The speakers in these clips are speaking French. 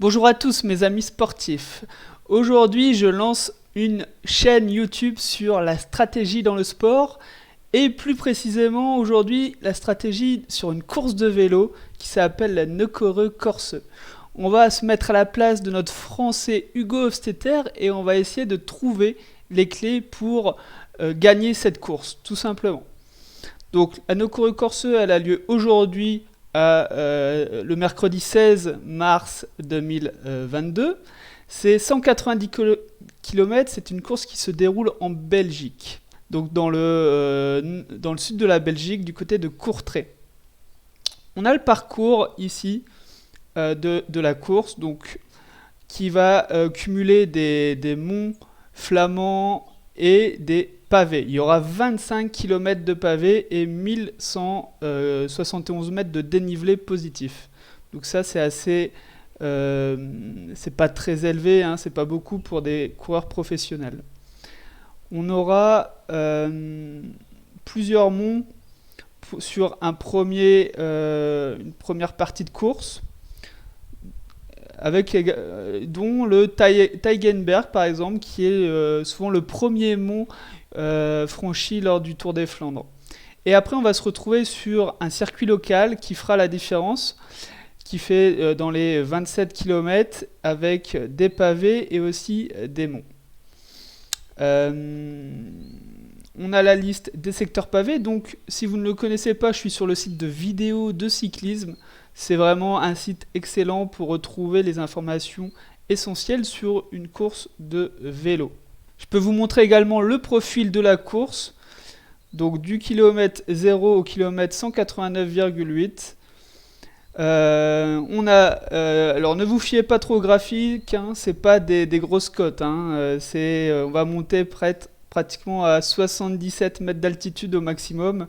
Bonjour à tous mes amis sportifs. Aujourd'hui je lance une chaîne YouTube sur la stratégie dans le sport et plus précisément aujourd'hui la stratégie sur une course de vélo qui s'appelle la Nokere Corse. On va se mettre à la place de notre français Hugo Hofstetter et on va essayer de trouver les clés pour gagner cette course tout simplement. Donc la Nokere Corse elle a lieu aujourd'hui le mercredi 16 mars 2022. C'est 190 km, c'est une course qui se déroule en Belgique. Donc dans le sud de la Belgique, du côté de Courtrai. On a le parcours ici de la course, donc, qui va cumuler des monts flamands et des pavés. Il y aura 25 km de pavés et 1171 mètres de dénivelé positif. Donc ça c'est assez... c'est pas très élevé, hein, c'est pas beaucoup pour des coureurs professionnels. On aura plusieurs monts sur une première partie de course, avec dont le Teigenberg par exemple, qui est souvent le premier mont franchi lors du Tour des Flandres. Et après on va se retrouver sur un circuit local qui fera la différence, qui fait dans les 27 km avec des pavés et aussi des monts. On a la liste des secteurs pavés, donc si vous ne le connaissez pas, je suis sur le site de vidéos de cyclisme. C'est vraiment un site excellent pour retrouver les informations essentielles sur une course de vélo. Je peux vous montrer également le profil de la course, donc du kilomètre 0 au kilomètre 189,8. Alors ne vous fiez pas trop au graphique, hein, c'est pas des grosses cotes, hein, on va monter pratiquement à 77 mètres d'altitude au maximum,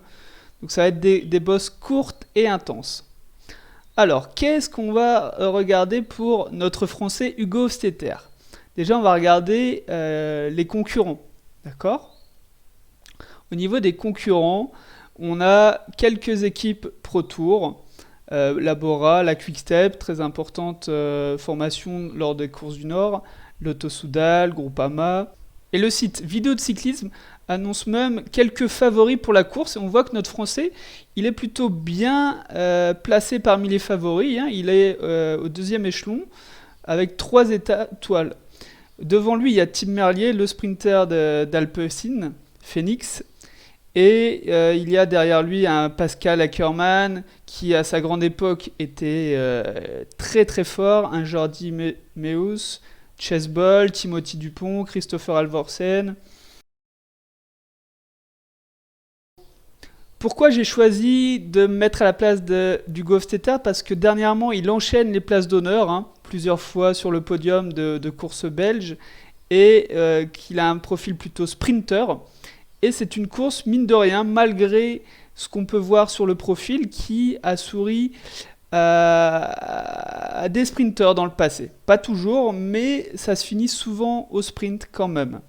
donc ça va être des bosses courtes et intenses. Alors, qu'est-ce qu'on va regarder pour notre français Hugo Hofstetter? Déjà, on va regarder les concurrents, d'accord? Au niveau des concurrents, on a quelques équipes Pro Tour, la Bora, la Quick Step, très importante formation lors des courses du Nord, Lotto Soudal, Groupama. Et le site Vidéo de cyclisme annonce même quelques favoris pour la course. Et on voit que notre français, il est plutôt bien placé parmi les favoris, hein. Il est au deuxième échelon avec 3 étoiles. Devant lui, il y a Tim Merlier, le sprinter d'Alpecin, Phoenix. Et il y a derrière lui un Pascal Ackermann qui à sa grande époque était très très fort, un Jordi Meus, Chase Ball, Timothy Dupont, Christopher Halvorsen. Pourquoi j'ai choisi de me mettre à la place d'Hugo Hofstetter? Parce que dernièrement il enchaîne les places d'honneur, hein, plusieurs fois sur le podium de courses belges, et qu'il a un profil plutôt sprinter. Et c'est une course, mine de rien, malgré ce qu'on peut voir sur le profil, qui a souri à des sprinters dans le passé. Pas toujours, mais ça se finit souvent au sprint quand même.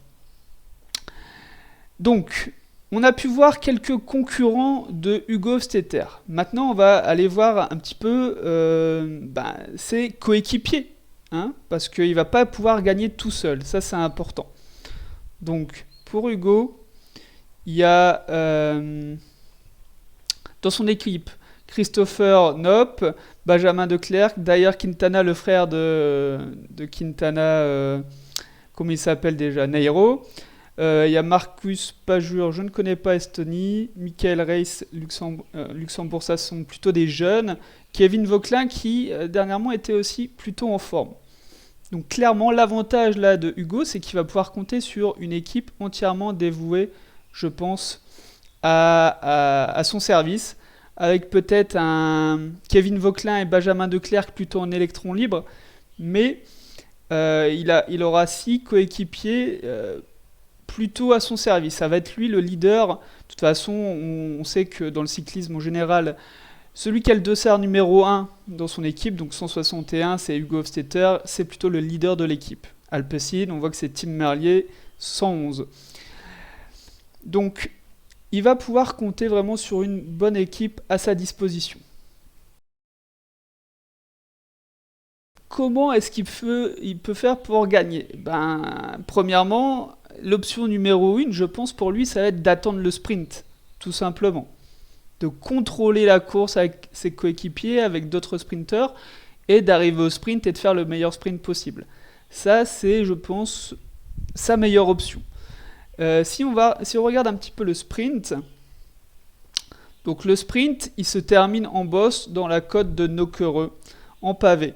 Donc, on a pu voir quelques concurrents de Hugo Hofstetter. Maintenant, on va aller voir un petit peu ses coéquipiers, hein, parce qu'il ne va pas pouvoir gagner tout seul. Ça, c'est important. Donc, pour Hugo, il y a dans son équipe Christopher Knoop, Benjamin Declercq, Dayer Quintana, le frère de Quintana, comment il s'appelle déjà, Nairo. Il y a Marcus Pajur, je ne connais pas Estonie. Michael Reis, Luxembourg, ça sont plutôt des jeunes. Kevin Vauquelin qui dernièrement était aussi plutôt en forme. Donc clairement l'avantage là de Hugo, c'est qu'il va pouvoir compter sur une équipe entièrement dévouée, je pense, à son service, avec peut-être un Kevin Vauquelin et Benjamin Declercq plutôt en électron libre, mais il aura 6 coéquipiers plutôt à son service. Ça va être lui le leader. De toute façon, on sait que dans le cyclisme en général, celui qui a le dossard numéro 1 dans son équipe, donc 161, c'est Hugo Hofstetter, c'est plutôt le leader de l'équipe. Alpecin, on voit que c'est Tim Merlier, 111. Donc, il va pouvoir compter vraiment sur une bonne équipe à sa disposition. comment est-ce il peut faire pour gagner? Ben, premièrement, l'option numéro 1, je pense pour lui, ça va être d'attendre le sprint, tout simplement. De contrôler la course avec ses coéquipiers, avec d'autres sprinteurs, et d'arriver au sprint et de faire le meilleur sprint possible. Ça, c'est, je pense, sa meilleure option. Si on regarde un petit peu le sprint, donc le sprint, il se termine en bosse dans la côte de Nokere, en pavé.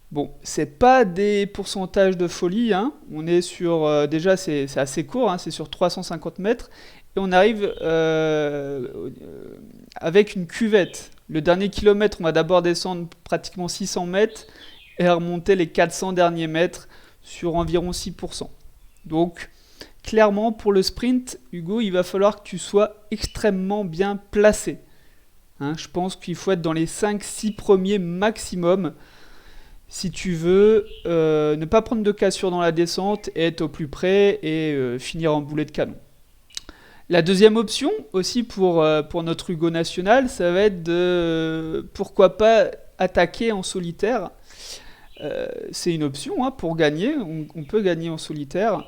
Bon, c'est pas des pourcentages de folie, hein. On est sur, déjà c'est assez court, hein, c'est sur 350 mètres, et on arrive avec une cuvette. Le dernier kilomètre, on va d'abord descendre pratiquement 600 mètres, et remonter les 400 derniers mètres sur environ 6%. Donc, clairement, pour le sprint, Hugo, il va falloir que tu sois extrêmement bien placé. Hein, je pense qu'il faut être dans les 5-6 premiers maximum si tu veux ne pas prendre de cassure dans la descente et être au plus près et finir en boulet de canon. La deuxième option, aussi pour notre Hugo national, ça va être de, pourquoi pas, attaquer en solitaire. C'est une option hein, pour gagner, on peut gagner en solitaire.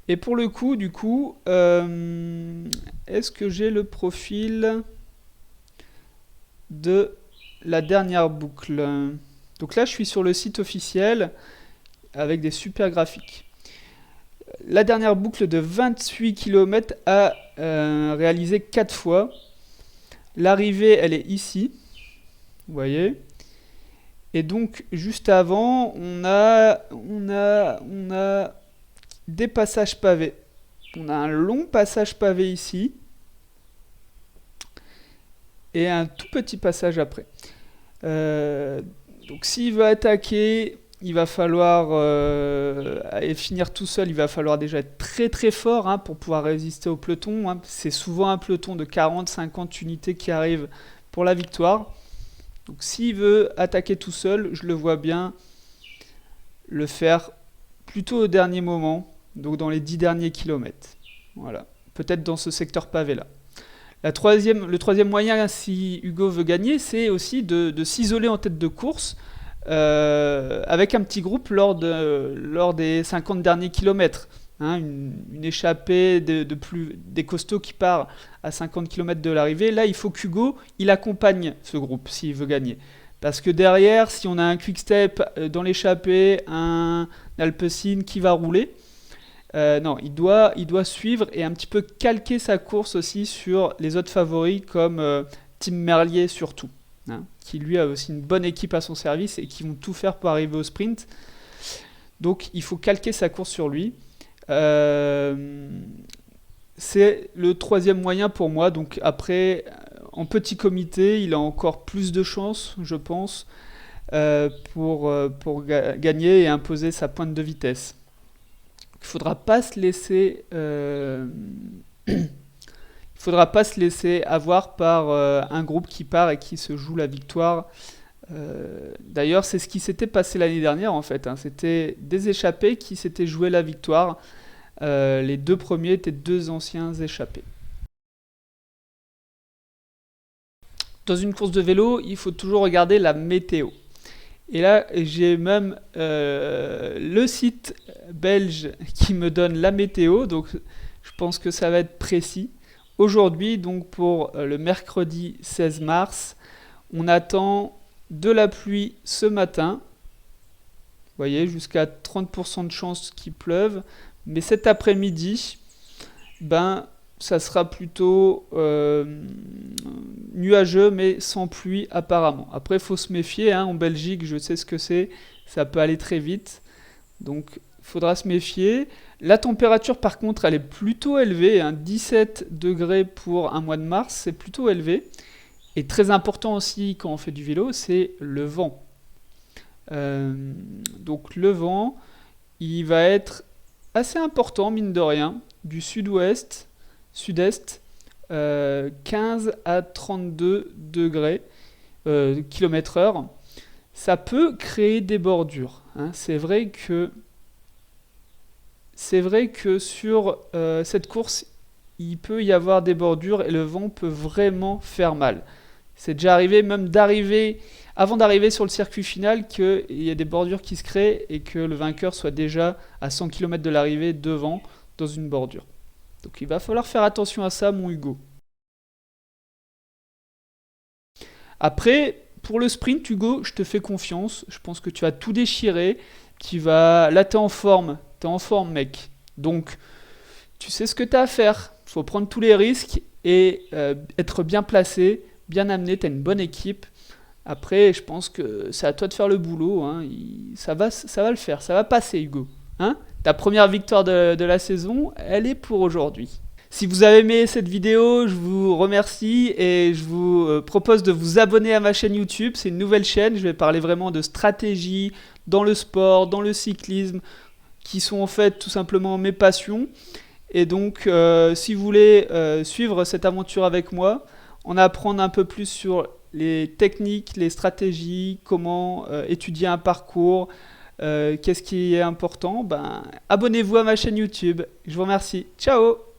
Et pour le coup, du coup, est-ce que j'ai le profil de la dernière boucle? Donc là, je suis sur le site officiel avec des super graphiques. La dernière boucle de 28 km a réalisé 4 fois. L'arrivée, elle est ici. Vous voyez. Et donc, juste avant, on a des passages pavés. On a un long passage pavé ici. Et un tout petit passage après. Donc s'il veut attaquer, il va falloir et finir tout seul, il va falloir déjà être très très fort hein, pour pouvoir résister au peloton. Hein. C'est souvent un peloton de 40-50 unités qui arrive pour la victoire. Donc s'il veut attaquer tout seul, je le vois bien le faire plutôt au dernier moment, donc dans les 10 derniers kilomètres. Voilà, peut-être dans ce secteur pavé là. Le troisième moyen, si Hugo veut gagner, c'est aussi de s'isoler en tête de course avec un petit groupe lors des 50 derniers kilomètres. Hein, une échappée des costauds qui part à 50 km de l'arrivée. Là, il faut qu'Hugo il accompagne ce groupe s'il veut gagner. Parce que derrière, si on a un quick-step dans l'échappée, un Alpecin qui va rouler, non, il doit suivre et un petit peu calquer sa course aussi sur les autres favoris comme Tim Merlier surtout, hein, qui lui a aussi une bonne équipe à son service et qui vont tout faire pour arriver au sprint. Donc il faut calquer sa course sur lui. C'est le troisième moyen pour moi. Donc après, en petit comité, il a encore plus de chances, je pense, pour gagner et imposer sa pointe de vitesse. Il faudra pas se laisser avoir par un groupe qui part et qui se joue la victoire. D'ailleurs, c'est ce qui s'était passé l'année dernière en fait. Hein. C'était des échappés qui s'étaient joué la victoire. Les deux premiers étaient deux anciens échappés. Dans une course de vélo, il faut toujours regarder la météo. Et là, j'ai même le site belge qui me donne la météo, donc je pense que ça va être précis. Aujourd'hui, donc pour le mercredi 16 mars, on attend de la pluie ce matin. Vous voyez, jusqu'à 30% de chances qu'il pleuve. Mais cet après-midi, ça sera plutôt nuageux, mais sans pluie apparemment. Après, il faut se méfier. Hein, en Belgique, je sais ce que c'est. Ça peut aller très vite. Donc, il faudra se méfier. La température, par contre, elle est plutôt élevée. Hein, 17 degrés pour un mois de mars, c'est plutôt élevé. Et très important aussi, quand on fait du vélo, c'est le vent. Donc, le vent, il va être assez important, mine de rien, du sud-ouest, sud-est, 15 à 32 degrés km/h. Ça peut créer des bordures. Hein. C'est vrai que sur cette course, il peut y avoir des bordures et le vent peut vraiment faire mal. C'est déjà arrivé même d'arriver avant d'arriver sur le circuit final, qu'il y ait des bordures qui se créent et que le vainqueur soit déjà à 100 km de l'arrivée devant dans une bordure. Donc il va falloir faire attention à ça, mon Hugo. Après, pour le sprint, Hugo, je te fais confiance. Je pense que tu vas tout déchirer. Là, t'es en forme, mec. Donc, tu sais ce que tu as à faire. Il faut prendre tous les risques et être bien placé, bien amené. Tu as une bonne équipe. Après, je pense que c'est à toi de faire le boulot. Hein. Ça va le faire. Ça va passer, Hugo. Hein. Ta première victoire de la saison, elle est pour aujourd'hui. Si vous avez aimé cette vidéo, je vous remercie et je vous propose de vous abonner à ma chaîne YouTube. C'est une nouvelle chaîne. Je vais parler vraiment de stratégie dans le sport, dans le cyclisme, qui sont en fait tout simplement mes passions. Et donc, si vous voulez suivre cette aventure avec moi, en apprendre un peu plus sur les techniques, les stratégies, comment étudier un parcours, qu'est-ce qui est important, ben, abonnez-vous à ma chaîne YouTube. Je vous remercie. Ciao!